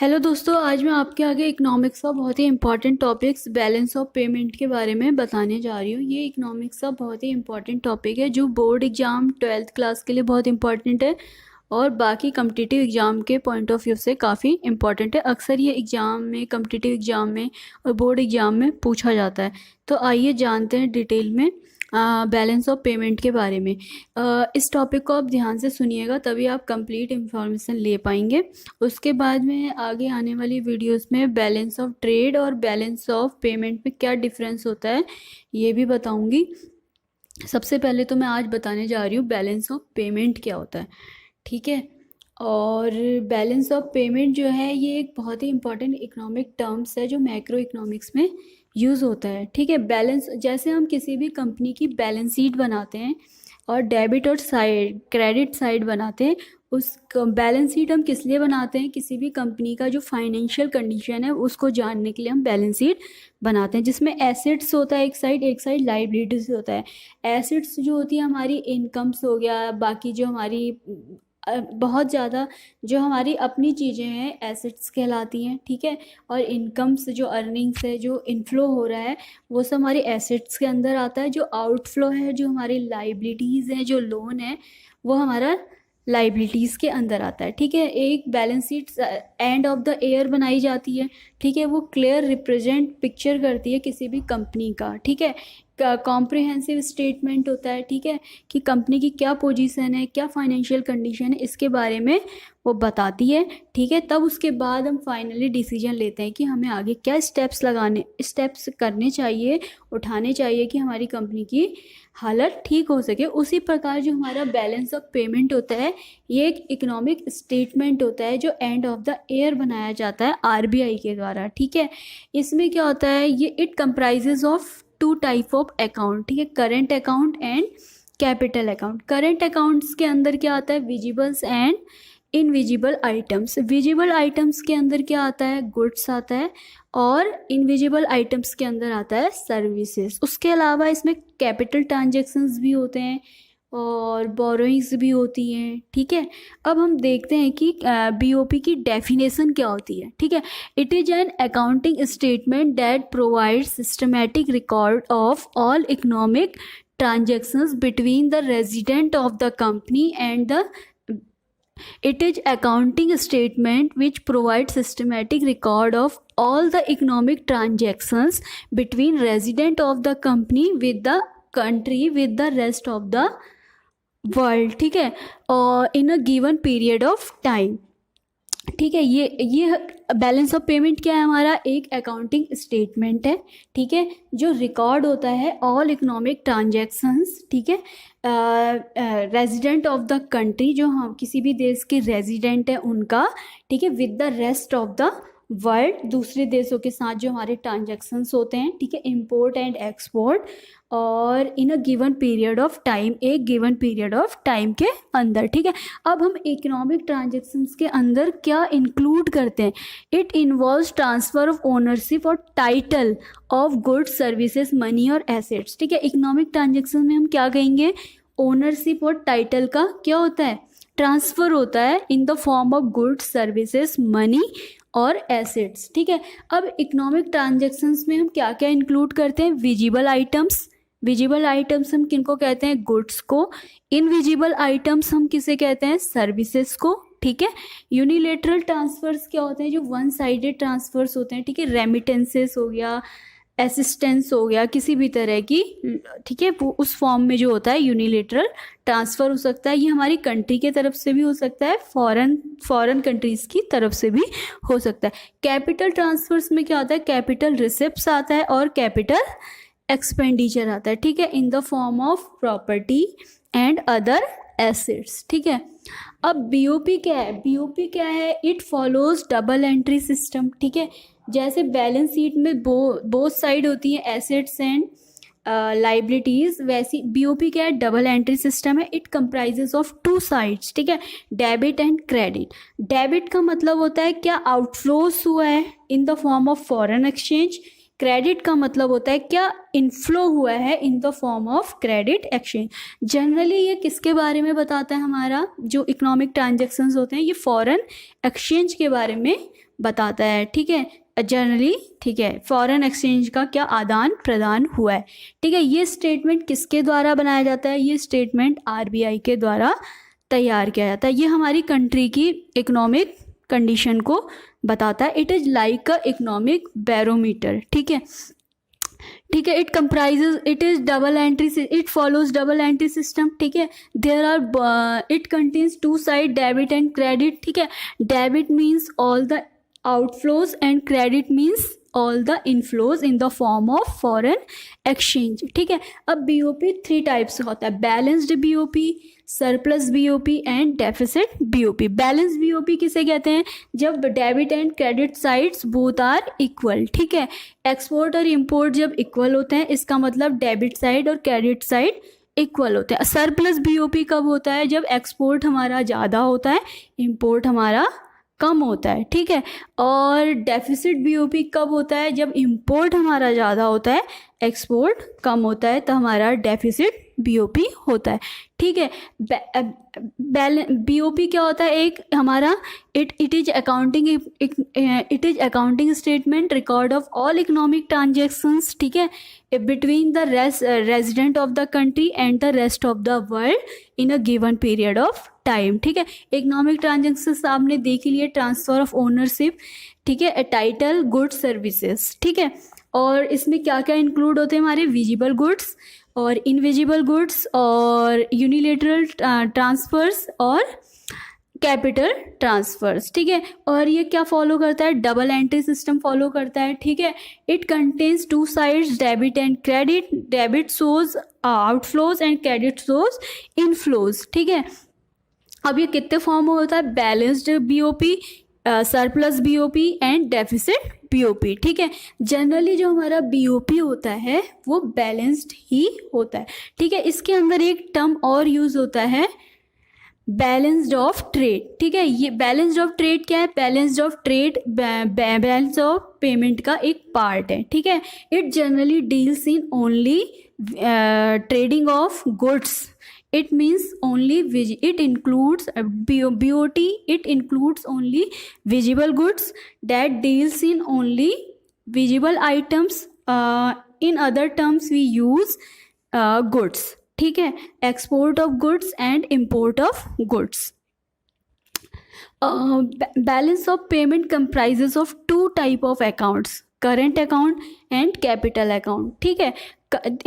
Hello दोस्तों, आज मैं आपके आगे इकोनॉमिक्स का बहुत ही important topics balance of payment के बारे में बताने जा रही हूँ। ये इकोनॉमिक्स का बहुत ही इंपॉर्टेंट टॉपिक है जो बोर्ड एग्जाम 12th क्लास के लिए बहुत इंपॉर्टेंट है और बाकी कम्पिटिटिव एग्जाम के पॉइंट ऑफ व्यू से काफ़ी इंपॉर्टेंट है। अक्सर ये एग्जाम में, कम्पिटिटिव एग्जाम में और बोर्ड एग्जाम में पूछा जाता है। तो आइए जानते हैं डिटेल में बैलेंस ऑफ पेमेंट के बारे में। इस टॉपिक को आप ध्यान से सुनिएगा, तभी आप कंप्लीट इन्फॉर्मेशन ले पाएंगे। उसके बाद में आगे आने वाली वीडियोस में बैलेंस ऑफ ट्रेड और बैलेंस ऑफ पेमेंट में क्या डिफरेंस होता है ये भी बताऊंगी। सबसे पहले तो मैं आज बताने जा रही हूँ बैलेंस ऑफ पेमेंट क्या होता है, ठीक है। और बैलेंस ऑफ पेमेंट जो है ये एक बहुत ही इंपॉर्टेंट इकोनॉमिक टर्म्स है जो मैक्रो इकोनॉमिक्स में यूज़ होता है, ठीक है। बैलेंस, जैसे हम किसी भी कंपनी की बैलेंस शीट बनाते हैं और डेबिट और साइड क्रेडिट साइड बनाते हैं, उस बैलेंस शीट हम किस लिए बनाते हैं? किसी भी कंपनी का जो फाइनेंशियल कंडीशन है उसको जानने के लिए हम बैलेंस शीट बनाते हैं, जिसमें एसेट्स होता है एक साइड लाइबिलिटीज होता है। एसेट्स जो होती है हमारी इनकम्स हो गया, बाकी जो हमारी बहुत ज़्यादा जो हमारी अपनी चीज़ें हैं एसेट्स कहलाती हैं, ठीक है। और इनकम्स जो अर्निंग्स है, जो इनफ्लो हो रहा है वो सब हमारे एसेट्स के अंदर आता है। जो आउटफ्लो है, जो हमारी लाइबिलिटीज़ है, जो लोन है, वो हमारा लाइबिलिटीज़ के अंदर आता है, ठीक है। एक balance sheet end of the year बनाई जाती है, ठीक है। वो क्लियर रिप्रेजेंट पिक्चर करती है किसी भी कंपनी का, ठीक है। कॉम्प्रिहेंसिव स्टेटमेंट होता है, ठीक है, कि कंपनी की क्या पोजीशन है, क्या फाइनेंशियल कंडीशन है, इसके बारे में वो बताती है, ठीक है। तब उसके बाद हम फाइनली डिसीजन लेते हैं कि हमें आगे क्या स्टेप्स करने चाहिए, उठाने चाहिए कि हमारी कंपनी की हालत ठीक हो सके। उसी प्रकार जो हमारा बैलेंस ऑफ पेमेंट होता है ये एक इकोनॉमिक स्टेटमेंट होता है जो एंड ऑफ द ईयर बनाया जाता है आरबीआई के द्वारा, ठीक है। इसमें क्या होता है, ये it comprises of two type of account, ठीक है, current account and capital account. Current accounts के अंदर क्या आता है, visibles and invisible items. Visible items के अंदर क्या आता है, गुड्स आता है, और इनविजिबल आइटम्स के अंदर आता है सर्विसेज। उसके अलावा इसमें कैपिटल ट्रांजैक्शंस भी होते हैं और बोरोइंग्स भी होती हैं, ठीक है। अब हम देखते हैं कि बीओपी की डेफिनेशन क्या होती है, ठीक है। It is an accounting statement that provide systematic record of all economic transactions between the resident of the company and the It is accounting statement which provides systematic record of all the economic transactions between resident of the company with the country with the rest of the world, ठीक है, और in a given period of time, ठीक है। ये balance of payment क्या है हमारा, एक अकाउंटिंग स्टेटमेंट है, ठीक है, जो रिकॉर्ड होता है ऑल इकोनॉमिक ट्रांजैक्शंस, ठीक है, रेजिडेंट ऑफ द कंट्री, जो हम किसी भी देश के रेजिडेंट है उनका, ठीक है, with the rest of the world, दूसरे देशों के साथ जो हमारे ट्रांजैक्शंस होते हैं, ठीक है, इंपोर्ट एंड एक्सपोर्ट, और in a given period of time, एक गिवन पीरियड ऑफ टाइम के अंदर, ठीक है। अब हम इकोनॉमिक ट्रांजैक्शंस के अंदर क्या इंक्लूड करते हैं, it involves transfer of ownership और title of goods, services, money और एसेट्स, ठीक है। इकोनॉमिक ट्रांजैक्शन में हम क्या कहेंगे, ओनरशिप और टाइटल का क्या होता है, ट्रांसफर होता है इन the form of goods, services, money और एसेट्स, ठीक है। अब इकोनॉमिक ट्रांजैक्शंस में हम क्या क्या इंक्लूड करते हैं, विजिबल आइटम्स। विजिबल आइटम्स हम किनको कहते हैं, गुड्स को। इनविजिबल आइटम्स हम किसे कहते हैं, सर्विसेज को, ठीक है। यूनिलेटरल ट्रांसफर्स क्या होते हैं, जो वन साइडेड ट्रांसफर्स होते हैं, ठीक है, रेमिटेंसेस हो गया, असिस्टेंस हो गया, किसी भी तरह की, ठीक है, वो उस फॉर्म में जो होता है यूनिलेटरल ट्रांसफ़र हो सकता है। ये हमारी कंट्री के तरफ से भी हो सकता है, फॉरेन कंट्रीज़ की तरफ से भी हो सकता है। कैपिटल ट्रांसफर्स में क्या होता है, कैपिटल रिसिप्ट्स आता है और कैपिटल एक्सपेंडिचर आता है, ठीक है, इन the form of property and other assets, ठीक है। अब बीओपी क्या है, बीओपी क्या है, it follows double entry system, ठीक है। जैसे बैलेंस शीट में बोथ साइड होती है एसेट्स एंड लाइबिलिटीज, वैसी बीओपी क्या है, डबल एंट्री सिस्टम है। It comprises of two sides, ठीक है, डेबिट एंड क्रेडिट। डेबिट का मतलब होता है क्या आउटफ्लोस हुआ है इन the form of foreign exchange. Credit का मतलब होता है क्या इनफ्लो हुआ है इन the form of credit exchange. Generally ये किसके बारे में बताता है, हमारा जो इकोनॉमिक ट्रांजैक्शंस होते हैं ये फॉरेन एक्सचेंज के बारे में बताता है, ठीक है, जनरली, ठीक है, फॉरेन एक्सचेंज का क्या आदान प्रदान हुआ है, ठीक है। ये स्टेटमेंट किसके द्वारा बनाया जाता है? ये स्टेटमेंट आरबीआई के द्वारा तैयार किया जाता है। ये हमारी कंट्री की इकोनॉमिक कंडीशन को बताता है। It is like a economic barometer, ठीक है, ठीक है। It is double entry, it follows double entry system, ठीक है। There are, it contains two side, debit and credit, ठीक है। Debit means all the outflows and credit means all the inflows in the form of foreign exchange, ठीक है। अब BOP 3 types होता है, balanced BOP, surplus BOP and deficit BOP. Balance BOP किसे कहते हैं? जब debit and credit sides both are equal, ठीक है। एक्सपोर्ट और इंपोर्ट जब इक्वल होते हैं, इसका मतलब डेबिट साइड और क्रेडिट साइड इक्वल होते हैं। सरप्लस बीओपी कब होता है? जब एक्सपोर्ट हमारा ज़्यादा होता है, इंपोर्ट हमारा कम होता है, ठीक है। और डेफिसिट बीओपी कब होता है? जब इंपोर्ट हमारा ज़्यादा होता है, एक्सपोर्ट कम होता है, तो हमारा डेफिसिट बीओपी होता है, ठीक है। बीओपी क्या होता है? एक हमारा it is accounting statement record of all economic transactions, ठीक है, between the resident of the country and the rest of the world in a given period of time, ठीक है। इकोनॉमिक ट्रांजेक्शन्स आपने देख लिए, ट्रांसफर ऑफ ओनरशिप, ठीक है, title, goods, services, ठीक है। और इसमें क्या क्या इंक्लूड होते हैं? हमारे विजिबल गुड्स और इनविजिबल गुड्स और यूनिलेटरल ट्रांसफर्स और कैपिटल ट्रांसफर्स, ठीक है। और ये क्या फॉलो करता है? डबल एंट्री सिस्टम फॉलो करता है, ठीक है। It contains 2 sides, debit and credit. Debit shows outflows and credit shows inflows, ठीक है। अब ये कितने फॉर्म में होता है? Balanced BOP, surplus BOP and deficit BOP, ठीक है। जनरली जो हमारा बीओपी होता है वो बैलेंस्ड ही होता है, ठीक है। इसके अंदर एक टर्म और यूज होता है, बैलेंस्ड ऑफ ट्रेड, ठीक है। ये बैलेंस्ड ऑफ ट्रेड क्या है? Balanced of trade balance of payment का एक पार्ट है, ठीक है। It generally deals in only trading of goods. It means only it includes BOT. It includes only visible goods that deals in only visible items. In other terms, we use goods. ठीक है, export of goods and import of goods. Balance of payment comprises of 2 type of accounts, current account and capital account, ठीक है।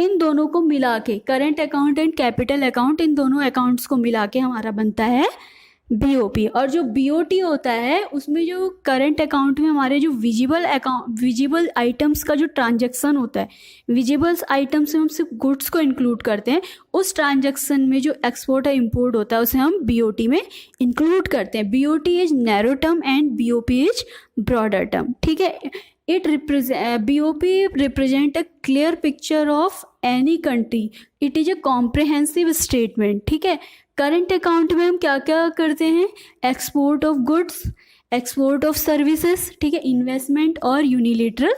इन दोनों को मिला के, current account and capital account, इन दोनों अकाउंट्स को मिला के हमारा बनता है बीओपी। और जो बीओटी होता है उसमें जो करंट अकाउंट में हमारे जो विजिबल आइटम्स का जो ट्रांजैक्शन होता है, विजिबल्स आइटम्स में हम सिर्फ गुड्स को इंक्लूड करते हैं, उस ट्रांजैक्शन में जो एक्सपोर्ट और इंपोर्ट होता है उसे हम बीओटी में इंक्लूड करते हैं। BOT is narrow term and BOP is broader term, ठीक है। BOP represent a clear picture of any country. It is a comprehensive statement, ठीक है। करंट अकाउंट में हम क्या क्या करते हैं? Export of goods, export of services, ठीक है, इन्वेस्टमेंट और यूनिलेटरल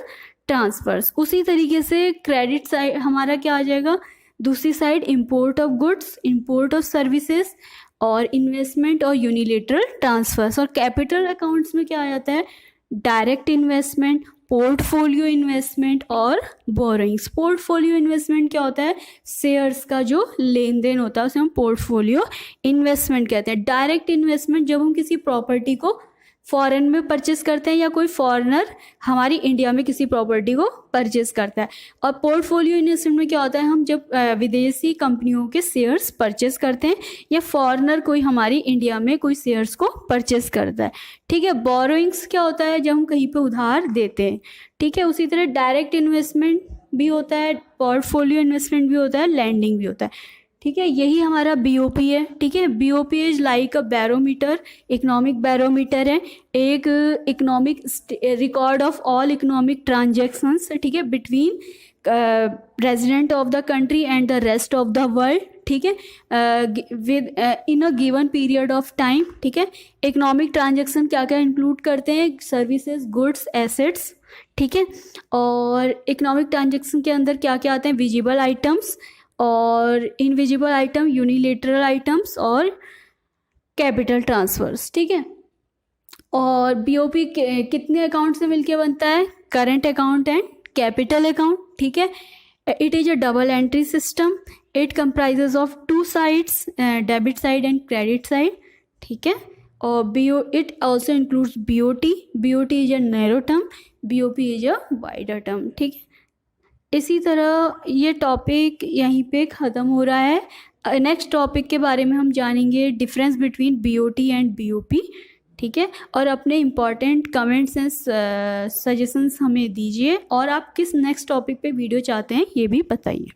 ट्रांसफर्स। उसी तरीके से क्रेडिट साइड हमारा क्या आ जाएगा? दूसरी side import of goods, import of services और इन्वेस्टमेंट और यूनिलेटरल ट्रांसफर्स। और कैपिटल अकाउंट्स में क्या आ जाता है? डायरेक्ट इन्वेस्टमेंट, पोर्टफोलियो इन्वेस्टमेंट और बोरोइंग्स। पोर्टफोलियो इन्वेस्टमेंट क्या होता है? शेयर्स का जो लेन देन होता है उसे हम पोर्टफोलियो इन्वेस्टमेंट कहते हैं। डायरेक्ट इन्वेस्टमेंट जब हम किसी प्रॉपर्टी को फॉरेन में परचेस करते हैं या कोई फॉरेनर हमारी इंडिया में किसी प्रॉपर्टी को परचेस करता है। और पोर्टफोलियो इन्वेस्टमेंट में क्या होता है? हम जब विदेशी कंपनियों के शेयर्स परचेस करते हैं या फॉरेनर कोई हमारी इंडिया में कोई शेयर्स को परचेस करता है, ठीक है। बोरोइंग्स क्या होता है? जब हम कहीं पे उधार देते हैं, ठीक है। उसी तरह डायरेक्ट इन्वेस्टमेंट भी होता है, पोर्टफोलियो इन्वेस्टमेंट भी होता है, लैंडिंग भी होता है, ठीक है। यही हमारा बीओपी है, ठीक है। BOP is like a barometer, economic barometer है, एक economic record of all economic transactions, ठीक है, between resident of the country and the rest of the world, ठीक है, with in a given period of time, ठीक है। Economic transaction क्या क्या इंक्लूड करते हैं? सर्विसेज, गुड्स, एसेट्स, ठीक है। और इकोनॉमिक ट्रांजैक्शन के अंदर क्या क्या आते हैं? विजिबल आइटम्स और इनविजिबल आइटम, यूनिलेटरल आइटम्स और कैपिटल ट्रांसफर्स, ठीक है। और बीओपी कितने अकाउंट से मिलके बनता है? Current account and capital account, ठीक है। It is a double entry system, it comprises of two sides, debit side and credit side, ठीक है। और it also includes BOT, BOT is a narrow term, BOP is a wider term, ठीक है। इसी तरह ये टॉपिक यहीं पे ख़त्म हो रहा है। नेक्स्ट टॉपिक के बारे में हम जानेंगे difference between BOT and BOP, ठीक है। और अपने इम्पॉर्टेंट कमेंट्स एंड सजेशंस हमें दीजिए, और आप किस नेक्स्ट टॉपिक पे वीडियो चाहते हैं ये भी बताइए।